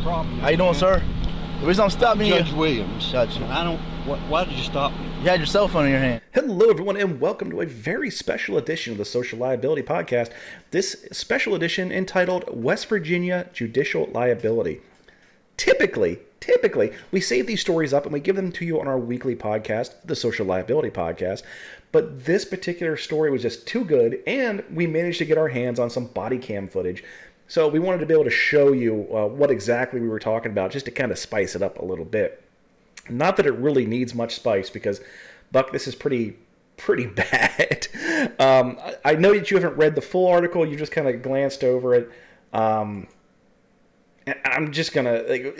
problem? How you doing, sir? The reason I'm stopping you... Judge Williams. Gotcha. I don't... Why did you stop me? You had your cell phone in your hand. Hello, everyone, and welcome to a very special edition of the Social Liability Podcast. This special edition entitled West Virginia Judicial Liability. Typically, we save these stories up and we give them to you on our weekly podcast, the Social Liability Podcast. But this particular story was just too good, and we managed to get our hands on some body cam footage. So we wanted to be able to show you what exactly we were talking about, just to kind of spice it up a little bit. Not that it really needs much spice, because, Buck, this is pretty bad. I know that you haven't read the full article. You just kind of glanced over it. And I'm just going to...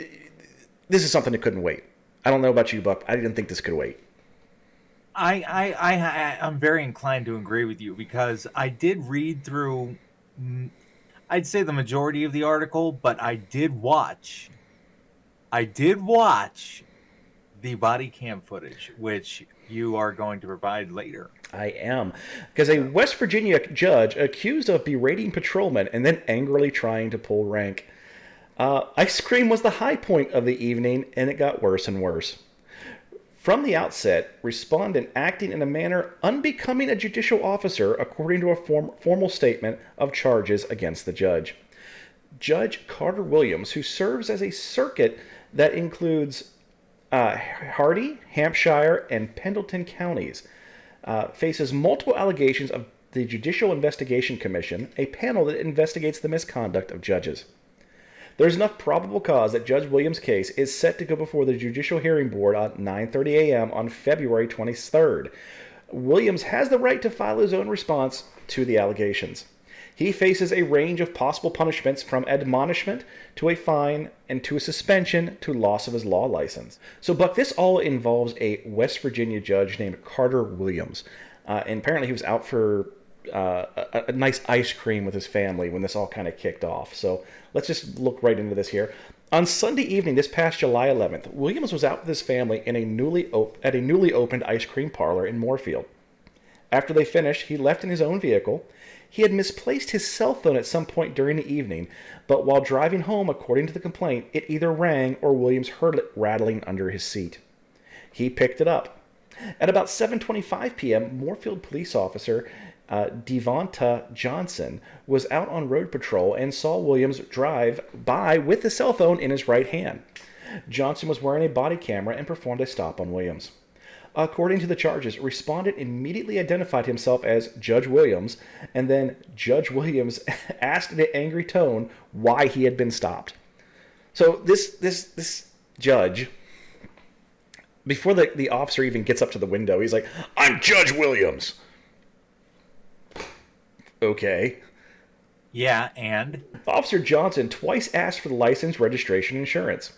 this is something that couldn't wait. I don't know about you, Buck. I didn't think this could wait. I'm very inclined to agree with you, because I did read through, I'd say, the majority of the article, but I did watch the body cam footage, which you are going to provide later. I am. Because a West Virginia judge accused of berating patrolmen and then angrily trying to pull rank. Ice cream was the high point of the evening, and it got worse and worse. From the outset, respondent acting in a manner unbecoming a judicial officer, according to a formal statement of charges against the judge. Judge Carter Williams, who serves as a circuit that includes Hardy, Hampshire, and Pendleton counties, faces multiple allegations of the Judicial Investigation Commission, a panel that investigates the misconduct of judges. There's enough probable cause that Judge Williams' case is set to go before the Judicial Hearing Board at 9:30 a.m. on February 23rd. Williams has the right to file his own response to the allegations. He faces a range of possible punishments, from admonishment to a fine and to a suspension to loss of his law license. So, Buck, this all involves a West Virginia judge named Carter Williams. And apparently he was out for a nice ice cream with his family when this all kind of kicked off. So let's just look right into this here. On Sunday evening, this past July 11th, Williams was out with his family in a newly opened ice cream parlor in Moorefield. After they finished, he left in his own vehicle. He had misplaced his cell phone at some point during the evening, but while driving home, according to the complaint, it either rang or Williams heard it rattling under his seat. He picked it up. At about 7:25 p.m., Moorefield police officer Devonta Johnson was out on road patrol and saw Williams drive by with the cell phone in his right hand. Johnson was wearing a body camera and performed a stop on Williams. According to the charges, respondent immediately identified himself as Judge Williams, and then Judge Williams asked in an angry tone why he had been stopped. So this judge, before the officer even gets up to the window, he's like, "I'm Judge Williams." Okay. Yeah, and? Officer Johnson twice asked for the license, registration, and insurance.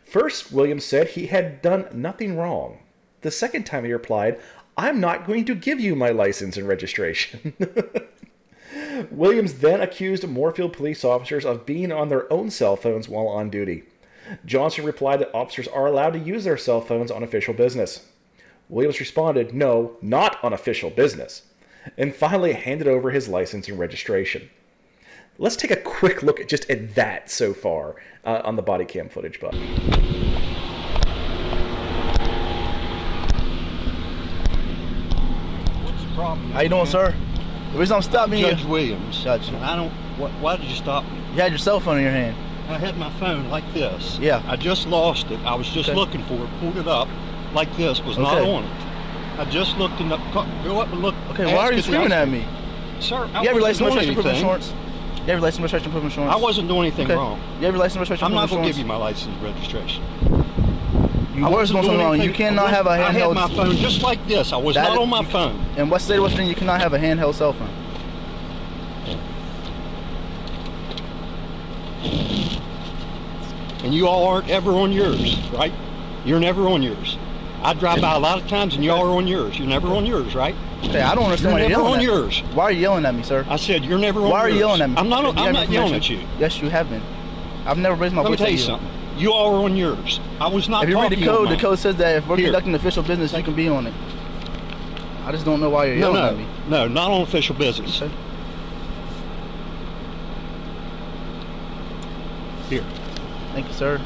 First, Williams said he had done nothing wrong. The second time he replied, "I'm not going to give you my license and registration." Williams then accused Moorefield police officers of being on their own cell phones while on duty. Johnson replied that officers are allowed to use their cell phones on official business. Williams responded, "No, not on official business," and finally handed over his license and registration. Let's take a quick look at that so far on the body cam footage, Buck. What's the problem? How you doing, sir? The reason I'm stopping you... Judge Williams. Gotcha. I don't... Why did you stop me? You had your cell phone in your hand. I had my phone like this. Yeah. I just lost it. I was just looking for it, pulled it up like this, was not on it. I just looked in the... Go up and look. Okay, why are you screaming at me? Sir, You have your license, wasn't doing registration, proof of anything. insurance? You have your license, registration, proof of insurance? I wasn't doing anything wrong. You have your license, registration, I'm proof not of going to insurance? give you my license and registration. You was doing something wrong. You cannot have a handheld... I had my phone just like this. I was not on my phone. In what state of West Virginia, you cannot have a handheld cell phone? And you all aren't ever on yours, right? You're never on yours. I drive by a lot of times and y'all are on yours. You're never on yours, right? Okay, I don't understand why you're yelling at me. You're never on yours. Why are you yelling at me, sir? I said you're never on yours. Why are you yelling at me? I'm not yelling at you. Yes, you have been. I've never raised my voice at you. Let me tell you something. You all are on yours. I was not talking talking If you read the code says that if we're conducting official business, you can be on it. I just don't know why you're yelling at me. No, not on official business. Okay. Here. Thank you, sir.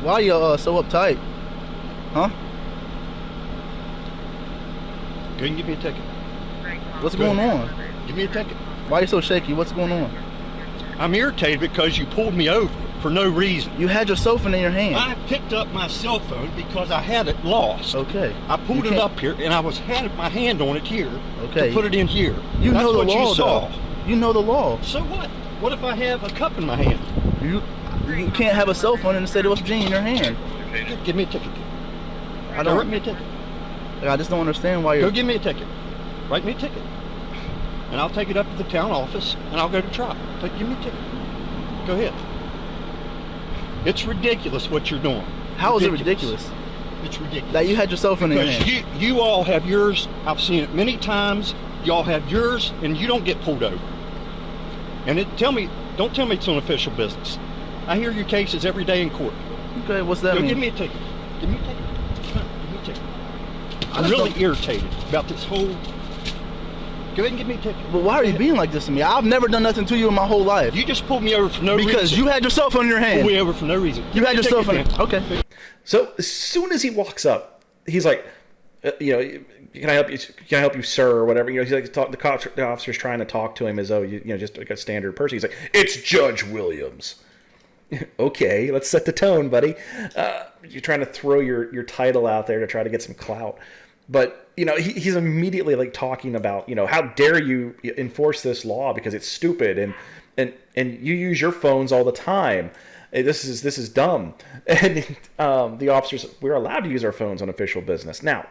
Why are you so uptight? Huh? Go and give me a ticket. What's going on? Give me a ticket. Why are you so shaky? What's going on? I'm irritated because you pulled me over for no reason. You had your cell phone in your hand. I picked up my cell phone because I had it lost. Okay. I pulled it up here and I had my hand on it here okay. to put it in here. You That's know the what law, you saw. though. You know the law. So what? What if I have a cup in my hand? You can't have a cell phone and say what's Gene in your hand. Give me a ticket. I don't. Write me a ticket. I just don't understand why you're. Go give me a ticket. Write me a ticket. And I'll take it up to the town office and I'll go to trial. But give me a ticket. Go ahead. It's ridiculous what you're doing. How is it ridiculous? It's ridiculous. That you had your cell phone in your hand. Because you all have yours. I've seen it many times. Y'all have yours and you don't get pulled over. And don't tell me it's on official business. I hear your cases every day in court. Okay, what's that mean? Give me a ticket. Give me a ticket. Come on, give me a ticket. I'm really irritated about this whole... Go ahead and give me a ticket. But why are you being like this to me? I've never done nothing to you in my whole life. You just pulled me over for no reason. Because you had your cell phone in your hand. Pulled me over for no reason. You had your cell phone. Okay. So as soon as he walks up, he's like, can I help you? Can I help you, sir, or whatever? He's like, the officer's trying to talk to him as though just like a standard person. He's like, it's Judge Williams. Okay, let's set the tone, buddy. You're trying to throw your title out there to try to get some clout, but he's immediately like talking about how dare you enforce this law because it's stupid and you use your phones all the time. This is dumb. And the officers, we're allowed to use our phones on official business now.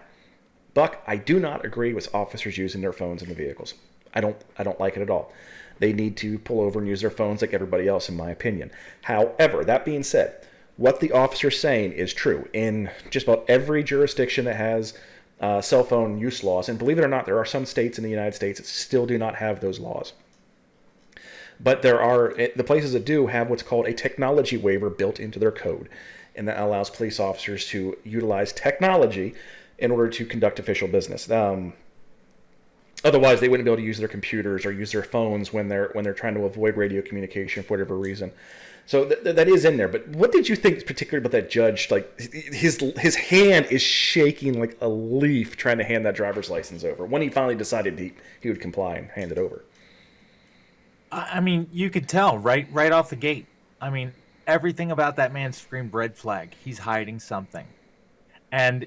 Buck, I do not agree with officers using their phones in the vehicles. I don't like it at all. They need to pull over and use their phones like everybody else, in my opinion. However, that being said, what the officer's saying is true. In just about every jurisdiction that has cell phone use laws, and believe it or not, there are some states in the United States that still do not have those laws. But the places that do have what's called a technology waiver built into their code, and that allows police officers to utilize technology in order to conduct official business. Otherwise, they wouldn't be able to use their computers or use their phones when they're trying to avoid radio communication for whatever reason. So that is in there. But what did you think particularly about that judge? Like his hand is shaking like a leaf trying to hand that driver's license over when he finally decided he would comply and hand it over. I mean, you could tell right off the gate. I mean, everything about that man screamed red flag. He's hiding something. And,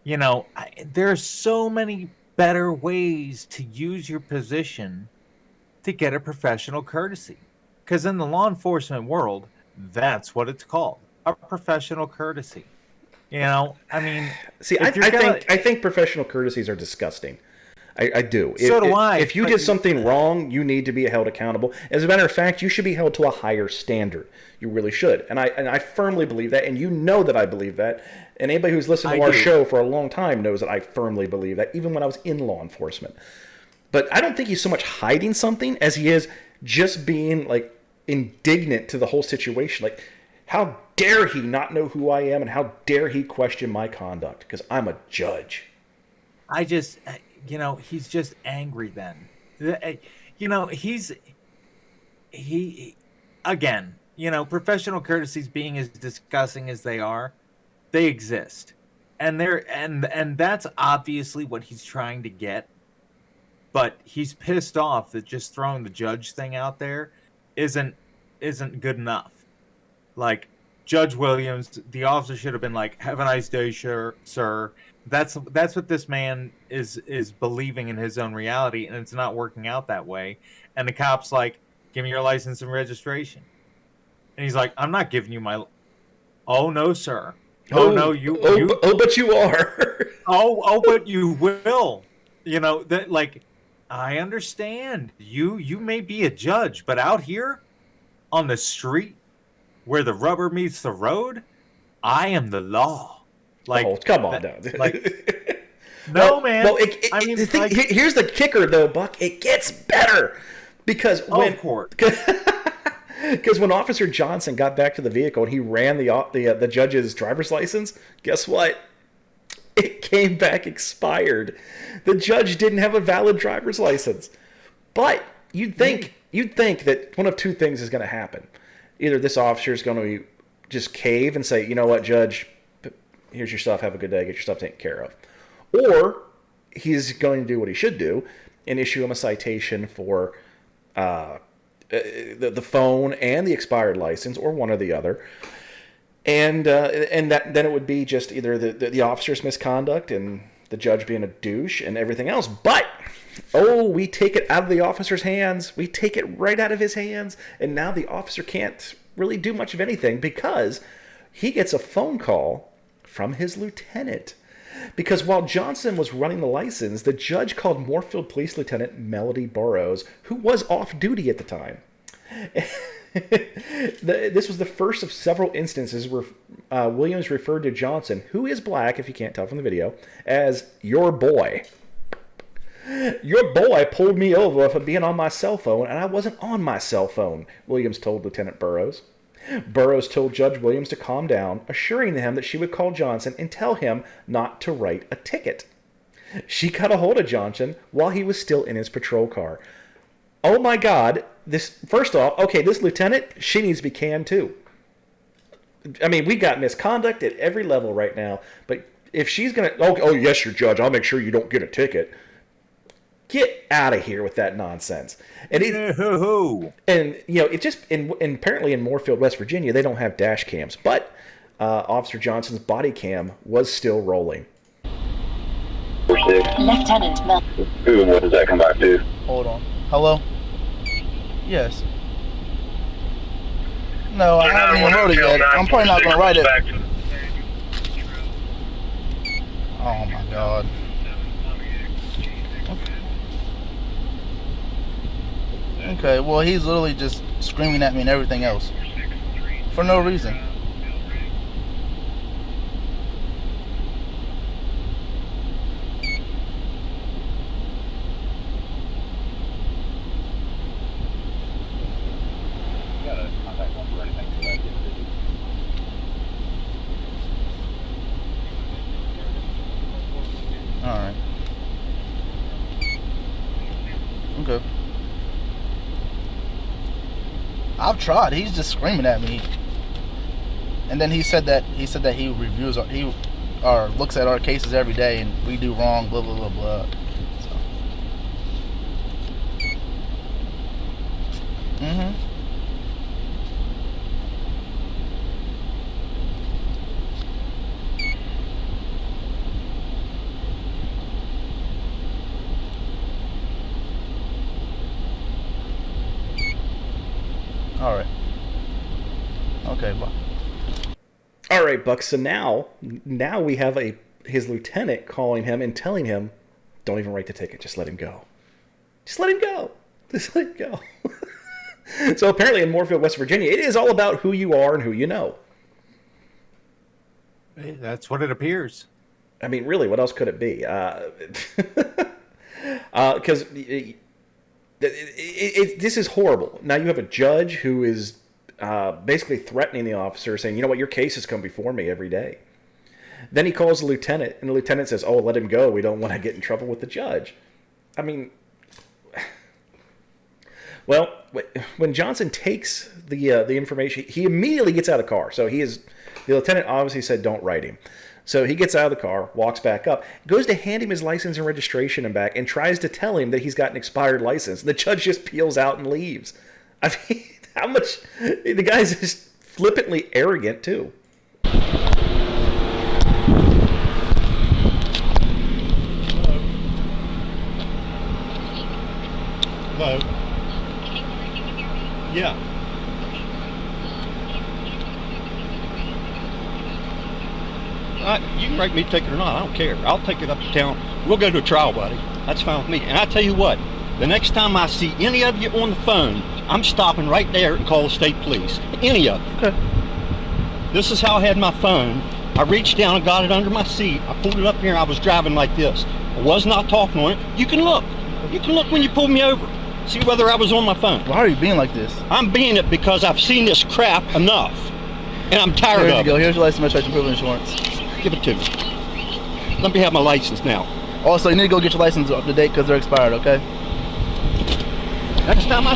there are so many better ways to use your position to get a professional courtesy. Because in the law enforcement world, that's what it's called, a professional courtesy. I mean... See, I think professional courtesies are disgusting. I do. So do I. If you did something wrong, you need to be held accountable. As a matter of fact, you should be held to a higher standard. You really should. And I firmly believe that, and you know that I believe that. And anybody who's listened to our show for a long time knows that I firmly believe that, even when I was in law enforcement. But I don't think he's so much hiding something as he is just being, like, indignant to the whole situation. Like, how dare he not know who I am, and how dare he question my conduct? Because I'm a judge. He's just angry then. Professional courtesies being as disgusting as they are, they exist. And that's obviously what he's trying to get. But he's pissed off that just throwing the judge thing out there isn't good enough. Like, Judge Williams, the officer should have been like, "Have a nice day, sir." That's what this man is believing in his own reality, and it's not working out that way. And the cop's like, "Give me your license and registration." And he's like, "I'm not giving you my..." "Oh no, sir. Oh no, you. But you are. oh, but you will. I understand. You may be a judge, but out here on the street where the rubber meets the road, I am the law." Come on now. No, man. Well, here's the kicker, though, Buck. It gets better because when Officer Johnson got back to the vehicle and he ran the judge's driver's license, guess what? It came back expired. The judge didn't have a valid driver's license. But you'd think you'd think that one of two things is going to happen. Either this officer is going to just cave and say, you know what, Judge, here's your stuff, have a good day, get your stuff taken care of. Or he's going to do what he should do and issue him a citation for the phone and the expired license, or one or the other. And that then it would be just either the officer's misconduct and the judge being a douche and everything else. But, we take it out of the officer's hands. We take it right out of his hands. And now the officer can't really do much of anything because he gets a phone call from his lieutenant. Because while Johnson was running the license, the judge called Moorefield Police Lieutenant Melody Burrows, who was off duty at the time. This was the first of several instances where Williams referred to Johnson, who is black, if you can't tell from the video, as your boy. Your boy pulled me over for being on my cell phone, and I wasn't on my cell phone, Williams told Lieutenant Burrows. Burrows told Judge Williams to calm down, assuring him that she would call Johnson and tell him not to write a ticket. She got a hold of Johnson while he was still in his patrol car. Oh my God, first off, this lieutenant, she needs to be canned too. I mean, we got misconduct at every level right now, but if she's going to, yes, your judge, I'll make sure you don't get a ticket. Get out of here with that nonsense. And it just, apparently in Moorefield, West Virginia, they don't have dash cams, but Officer Johnson's body cam was still rolling. Lieutenant Mel. Ooh, what does that come back to? Hold on. Hello? Yes. No, I haven't even wrote it yet. I'm probably not going to write it. Oh my God. Okay, well, he's literally just screaming at me and everything else. For no reason. Alright. Okay. I've tried. He's just screaming at me. And then he said that he reviews or looks at our cases every day and we do wrong, blah blah blah blah. So. All right. Okay, bye. All right, Buck. So now we have his lieutenant calling him and telling him, "Don't even write the ticket. Just let him go. Just let him go. Just let him go." So apparently in Moorefield, West Virginia, it is all about who you are and who you know. That's what it appears. I mean, really, what else could it be? Because this is horrible. Now you have a judge who is basically threatening the officer, saying, "You know what, your cases come before me every day." Then he calls the lieutenant, and the lieutenant says, "Oh, let him go. We don't want to get in trouble with the judge." I mean, well, when Johnson takes the information, he immediately gets out of the car. So the lieutenant obviously said, "Don't write him." So he gets out of the car, walks back up, goes to hand him his license and registration and back, and tries to tell him that he's got an expired license. The judge just peels out and leaves. I mean, how much... The guy's just flippantly arrogant, too. Hello? Yeah. You can write me a ticket or not, I don't care. I'll take it up to town. We'll go to a trial, buddy. That's fine with me. And I tell you what, the next time I see any of you on the phone, I'm stopping right there and call the state police. Any of you. Okay. This is how I had my phone. I reached down and got it under my seat. I pulled it up here and I was driving like this. I was not talking on it. You can look. You can look when you pull me over. See whether I was on my phone. Why are you being like this? I'm being it because I've seen this crap enough. And I'm tired of it. Here you go. Here's your license, registration, privilege, insurance. Give it to me. Let me have my license now. Also, you need to go get your license up to date because they're expired, okay? Next time I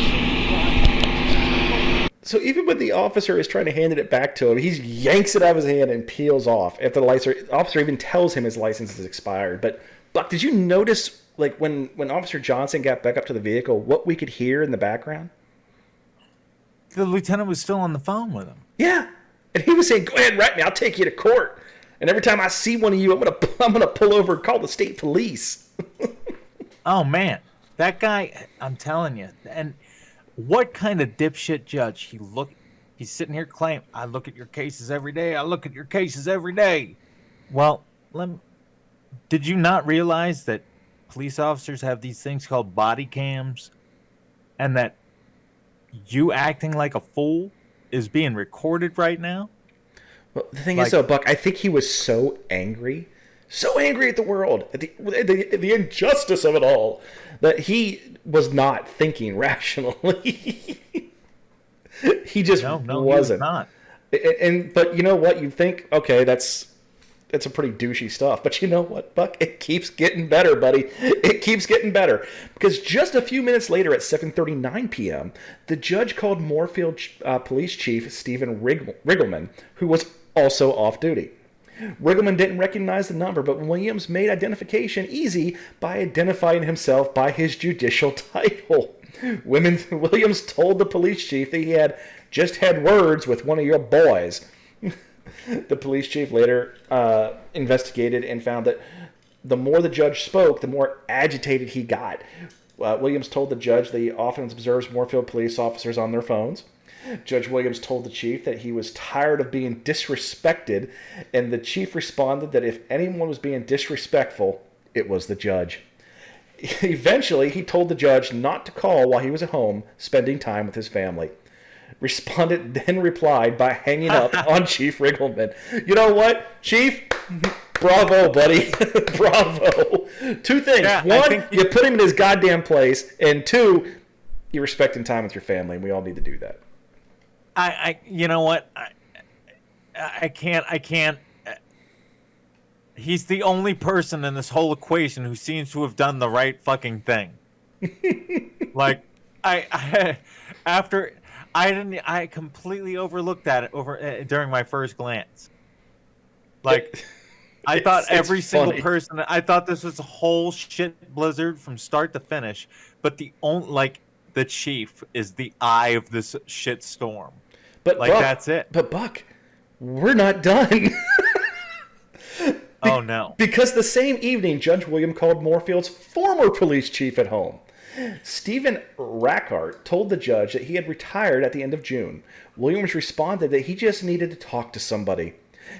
So even when the officer is trying to hand it back to him, he yanks it out of his hand and peels off. After the officer even tells him his license is expired. But Buck, did you notice, like, when Officer Johnson got back up to the vehicle, what we could hear in the background? The lieutenant was still on the phone with him. Yeah, and he was saying, "Go ahead, write me. I'll take you to court. And every time I see one of you, I'm gonna pull over and call the state police." Oh man, that guy! I'm telling you. And what kind of dipshit judge? He's sitting here claiming, "I look at your cases every day. I look at your cases every day." Well, did you not realize that police officers have these things called body cams, and that you acting like a fool is being recorded right now? Well, the thing is, though, Buck, I think he was so angry at the world, at the injustice of it all, that he was not thinking rationally. He just wasn't. He was not. But you know what? You think, okay, that's a pretty douchey stuff. But you know what, Buck? It keeps getting better, buddy. It keeps getting better. Because just a few minutes later at 7:39 p.m., the judge called Moorefield Police Chief Stephen Riggleman, who was also off duty. Riggleman didn't recognize the number, but Williams made identification easy by identifying himself by his judicial title. Williams told the police chief that he had just had words with one of your boys. The police chief later investigated and found that the more the judge spoke, the more agitated he got. Williams told the judge that he often observes Moorefield police officers on their phones. Judge Williams told the chief that he was tired of being disrespected, and the chief responded that if anyone was being disrespectful, it was the judge. Eventually, he told the judge not to call while he was at home, spending time with his family. Respondent then replied by hanging up on Chief Riggleman. You know what, Chief? Bravo, buddy. Bravo. Two things. Yeah, one, you put him in his goddamn place, and two, you're respecting time with your family, and we all need to do that. You know what? I can't. He's the only person in this whole equation who seems to have done the right fucking thing. Like, I completely overlooked that during my first glance. Like, I thought every single person. I thought this was a whole shit blizzard from start to finish. But the chief is the eye of this shit storm. But Buck, that's it. But Buck, we're not done. Oh no! Because the same evening, Judge William called Moorfield's former police chief at home. Stephen Rackart told the judge that he had retired at the end of June. Williams responded that he just needed to talk to somebody.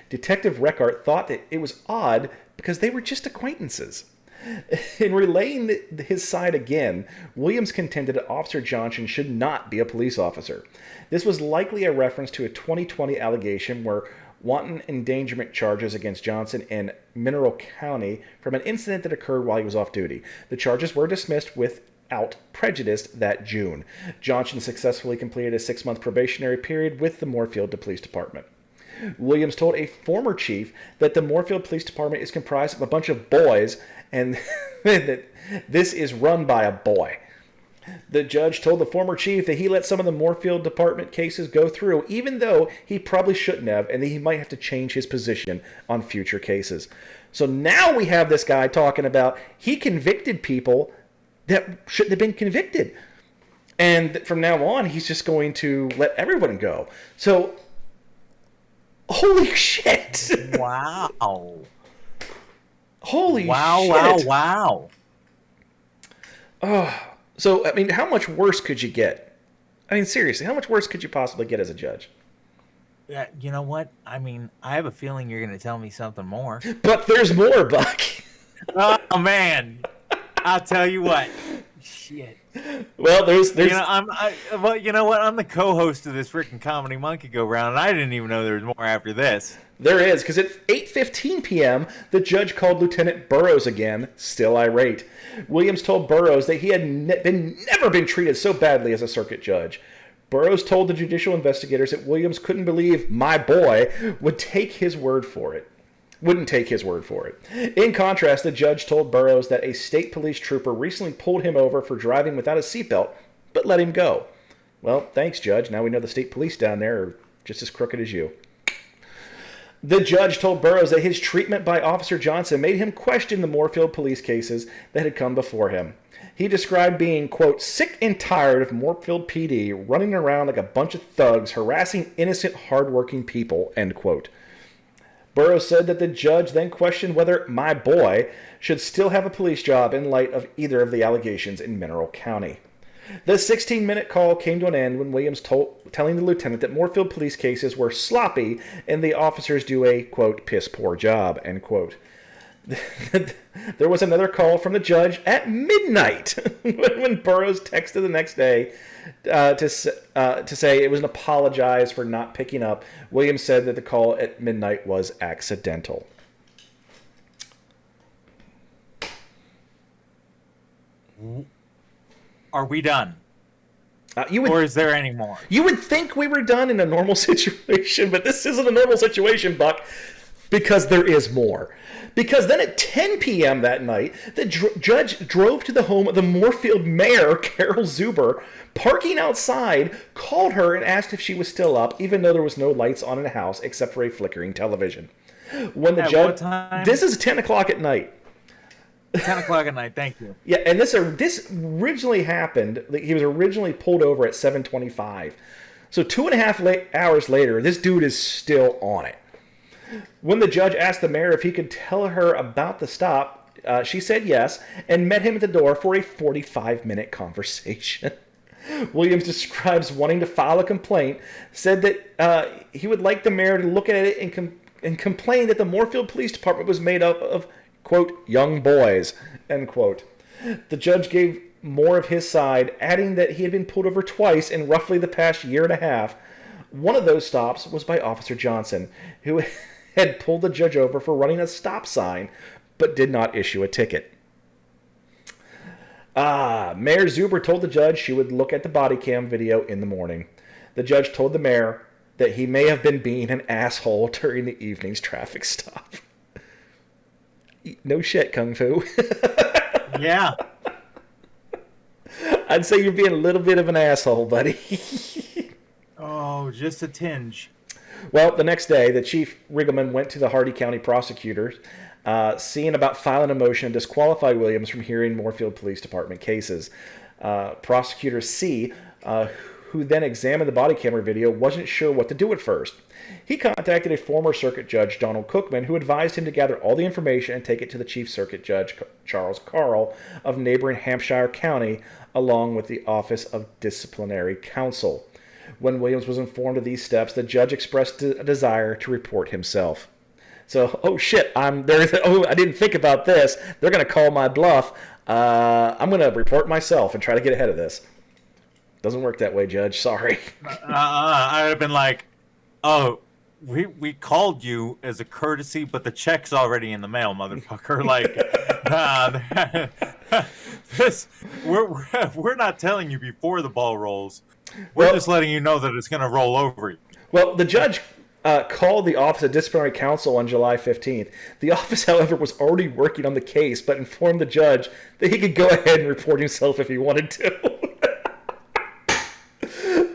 Detective Rackart thought that it was odd because they were just acquaintances. In relaying his side again, Williams contended that Officer Johnson should not be a police officer. This was likely a reference to a 2020 allegation where wanton endangerment charges against Johnson in Mineral County from an incident that occurred while he was off duty. The charges were dismissed without prejudice that June. Johnson successfully completed a 6-month probationary period with the Moorefield Police Department. Williams told a former chief that the Moorefield Police Department is comprised of a bunch of boys and that this is run by a boy. The judge told the former chief that he let some of the Moorefield Department cases go through, even though he probably shouldn't have, and that he might have to change his position on future cases. So now we have this guy talking about he convicted people that shouldn't have been convicted. And from now on, he's just going to let everyone go. So, holy shit. Wow. Holy shit. Wow. Oh, so, I mean, how much worse could you get? I mean, seriously, how much worse could you possibly get as a judge? Yeah, you know what? I mean, I have a feeling you're going to tell me something more. But there's more, Buck. Oh, man. I'll tell you what. Shit. Well, there's. You know what? I'm the co-host of this freaking Comedy Monkey Go Round, and I didn't even know there was more after this. There is, because at 8:15 p.m., the judge called Lieutenant Burrows again, still irate. Williams told Burrows that he had never been treated so badly as a circuit judge. Burrows told the judicial investigators that Williams couldn't believe my boy wouldn't take his word for it. In contrast, the judge told Burrows that a state police trooper recently pulled him over for driving without a seatbelt, but let him go. Well, thanks, Judge. Now we know the state police down there are just as crooked as you. The judge told Burroughs that his treatment by Officer Johnson made him question the Moorefield police cases that had come before him. He described being, quote, sick and tired of Moorefield PD running around like a bunch of thugs harassing innocent, hardworking people, end quote. Burroughs said that the judge then questioned whether my boy should still have a police job in light of either of the allegations in Mineral County. The 16-minute call came to an end when Williams telling the lieutenant that Moorefield police cases were sloppy and the officers do a, quote, piss-poor job, end quote. There was another call from the judge at midnight when Burroughs texted the next day to say it was an apologize for not picking up. Williams said that the call at midnight was accidental. Are we done? Or is there any more? You would think we were done in a normal situation, but this isn't a normal situation, Buck, because there is more. Because then at 10 p.m. that night, the judge drove to the home of the Moorefield mayor, Carol Zuber, parking outside, called her and asked if she was still up, even though there was no lights on in the house except for a flickering television. When the At judge, what time? This is 10 o'clock at night. 10 o'clock at night, thank you. Yeah, and this originally happened, he was originally pulled over at 7:25. So 2.5 hours later, this dude is still on it. When the judge asked the mayor if he could tell her about the stop, she said yes, and met him at the door for a 45-minute conversation. Williams describes wanting to file a complaint, said that he would like the mayor to look at it and complain that the Moorefield Police Department was made up of, quote, young boys, end quote. The judge gave more of his side, adding that he had been pulled over twice in roughly the past year and a half. One of those stops was by Officer Johnson, who had pulled the judge over for running a stop sign, but did not issue a ticket. Mayor Zuber told the judge she would look at the body cam video in the morning. The judge told the mayor that he may have been being an asshole during the evening's traffic stop. No shit, Kung Fu. Yeah. I'd say you're being a little bit of an asshole, buddy. Oh, just a tinge. Well, the next day, the Chief Riggleman went to the Hardy County prosecutors, seeing about filing a motion to disqualify Williams from hearing Moorefield Police Department cases. Prosecutor C, who then examined the body camera video, wasn't sure what to do at first. He contacted a former circuit judge, Donald Cookman, who advised him to gather all the information and take it to the chief circuit judge, Charles Carl, of neighboring Hampshire County, along with the Office of Disciplinary Counsel. When Williams was informed of these steps, the judge expressed a desire to report himself. So, oh shit, I didn't think about this. They're going to call my bluff. I'm going to report myself and try to get ahead of this. Doesn't work that way, Judge. Sorry. I'd have been like, oh, we called you as a courtesy, but the check's already in the mail, motherfucker. Like, we're not telling you before the ball rolls. We're just letting you know that it's going to roll over you. Well, the judge called the Office of Disciplinary Counsel on July 15th. The office, however, was already working on the case, but informed the judge that he could go ahead and report himself if he wanted to.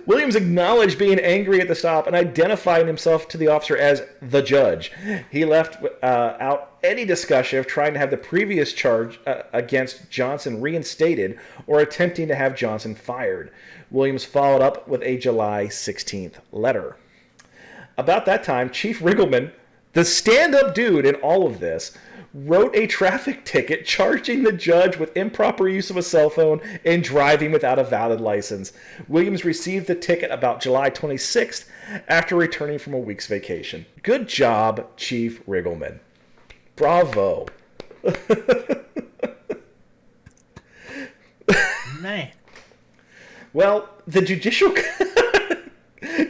Williams acknowledged being angry at the stop and identified himself to the officer as the judge. He left out any discussion of trying to have the previous charge against Johnson reinstated or attempting to have Johnson fired. Williams followed up with a July 16th letter. About that time, Chief Riggleman, the stand-up dude in all of this, wrote a traffic ticket charging the judge with improper use of a cell phone and driving without a valid license. Williams received the ticket about July 26th after returning from a week's vacation. Good job, Chief Riggleman. Bravo. Man. Well, the judicial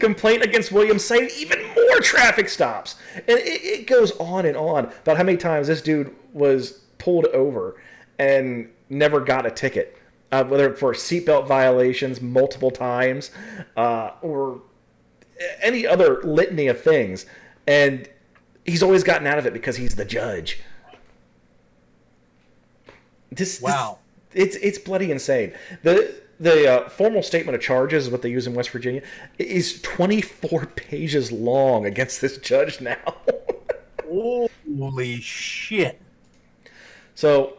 complaint against Williams cited even more traffic stops. And it goes on and on about how many times this dude was pulled over and never got a ticket. Whether for seatbelt violations multiple times or any other litany of things. And he's always gotten out of it because he's the judge. Wow. It's bloody insane. the formal statement of charges is what they use in West Virginia is 24 pages long against this judge now. Holy shit! So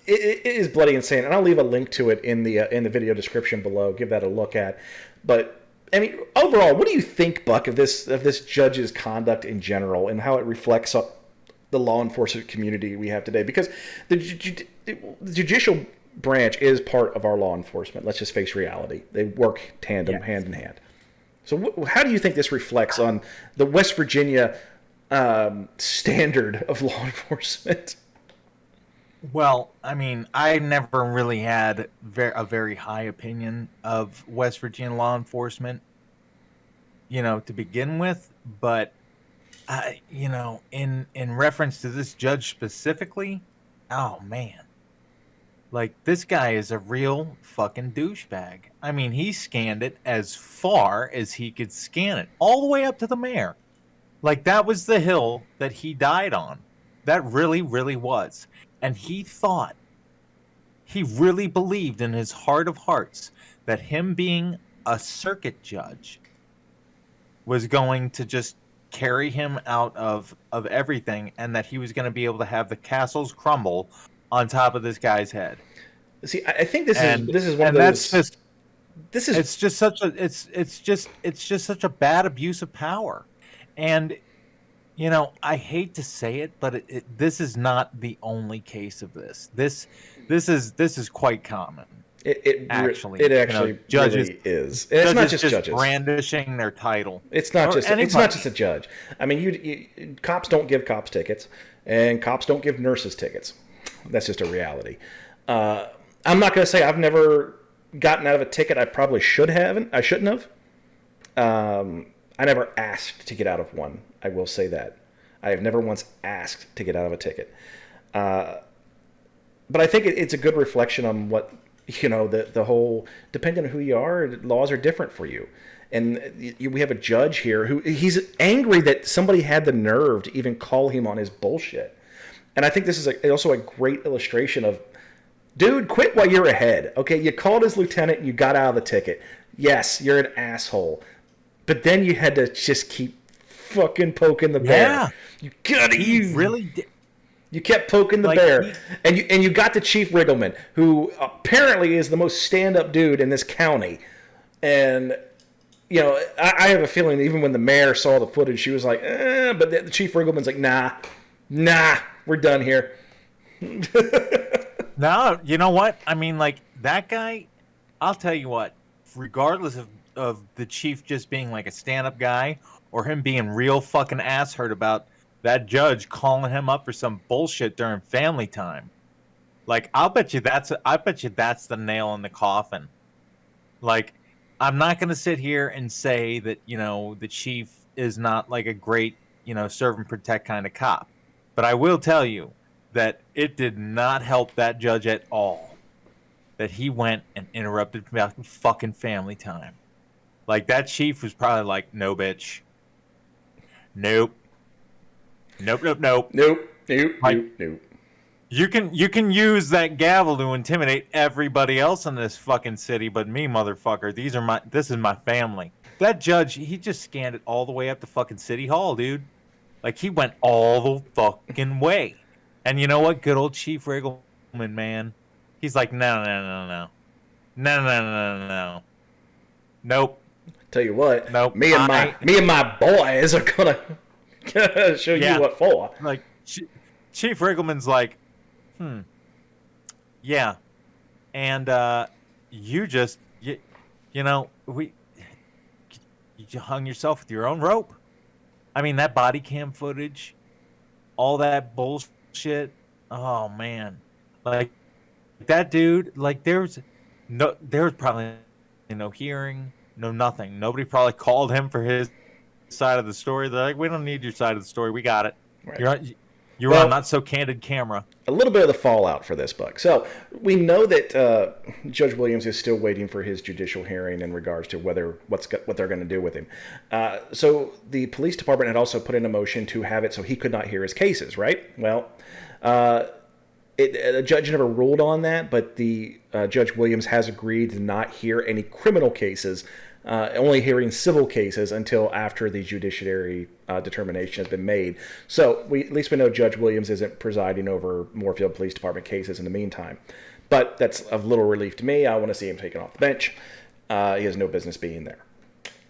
it is bloody insane, and I'll leave a link to it in the video description below. Give that a look at. But I mean, overall, what do you think, Buck, of this judge's conduct in general, and how it reflects on the law enforcement community we have today? Because the judicial branch is part of our law enforcement. Let's just face reality; they work hand in hand. So, how do you think this reflects on the West Virginia standard of law enforcement? Well, I mean, I never really had a very high opinion of West Virginia law enforcement, to begin with. But, in reference to this judge specifically, oh, man. Like, this guy is a real fucking douchebag. I mean, he scanned it as far as he could scan it, all the way up to the mayor. Like, that was the hill that he died on. That really, really was. And he really believed in his heart of hearts that him being a circuit judge was going to just carry him out of everything, and that he was going to be able to have the castles crumble on top of this guy's head. See, I think this is one of those. It's just such a bad abuse of power, and I hate to say it, but this is not the only case of this. This is quite common. It actually judges really is. And it's not just judges brandishing their title. It's not just a judge. I mean, cops don't give cops tickets, and cops don't give nurses tickets. That's just a reality. I'm not going to say I've never gotten out of a ticket I probably should have. I shouldn't have. I never asked to get out of one. I will say that. I have never once asked to get out of a ticket. But I think it's a good reflection on what, the whole, depending on who you are, laws are different for you. And we have a judge here who, he's angry that somebody had the nerve to even call him on his bullshit. And I think this is also a great illustration of, dude, quit while you're ahead. Okay, you called his lieutenant and you got out of the ticket. Yes, you're an asshole. But then you had to just keep fucking poking the bear. You really did. You kept poking the bear. And you got the Chief Riggleman, who apparently is the most stand-up dude in this county. And, I have a feeling that even when the mayor saw the footage, she was like, but the Chief Riggleman's like, nah, we're done here. No, you know what? I mean, like, that guy, I'll tell you what, regardless of the chief just being like a stand-up guy or him being real fucking ass hurt about that judge calling him up for some bullshit during family time. Like, I bet you that's the nail in the coffin. Like, I'm not going to sit here and say that, the chief is not like a great, serve and protect kind of cop. But I will tell you that it did not help that judge at all that he went and interrupted fucking family time. Like, that chief was probably like, no, bitch. Nope. You can use that gavel to intimidate everybody else in this fucking city, but me, motherfucker, this is my family. That judge, he just scanned it all the way up to fucking City Hall, dude. Like, he went all the fucking way. And you know what? Good old Chief Riggleman, man. He's like, no. Nope. Tell you what, nope. Me and my boys are gonna show you what for. Like, Chief Riggleman's like, yeah, and you hung yourself with your own rope. I mean, that body cam footage, all that bullshit. Oh man, like that dude. Like there was probably no hearing. No, nothing. Nobody probably called him for his side of the story. They're like, we don't need your side of the story. We got it. Right. You're on not so candid camera. A little bit of the fallout for this, Buck. So we know that Judge Williams is still waiting for his judicial hearing in regards to what they're going to do with him. So the police department had also put in a motion to have it so he could not hear his cases, right? Well, A judge never ruled on that, but the Judge Williams has agreed to not hear any criminal cases, only hearing civil cases until after the judiciary determination has been made. So at least we know Judge Williams isn't presiding over Moorefield Police Department cases in the meantime. But that's of little relief to me. I want to see him taken off the bench. He has no business being there.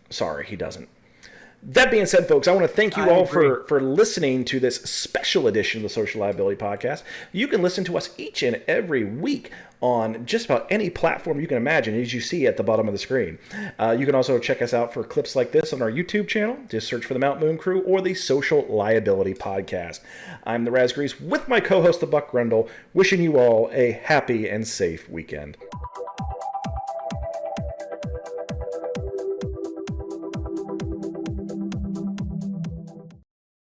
Sorry, he doesn't. That being said, folks, I want to thank you all for listening to this special edition of the Social Liability Podcast. You can listen to us each and every week on just about any platform you can imagine, as you see at the bottom of the screen. You can also check us out for clips like this on our YouTube channel. Just search for the Mount Moon Crew or the Social Liability Podcast. I'm the Razgrease with my co-host, the Buck Grundle, wishing you all a happy and safe weekend.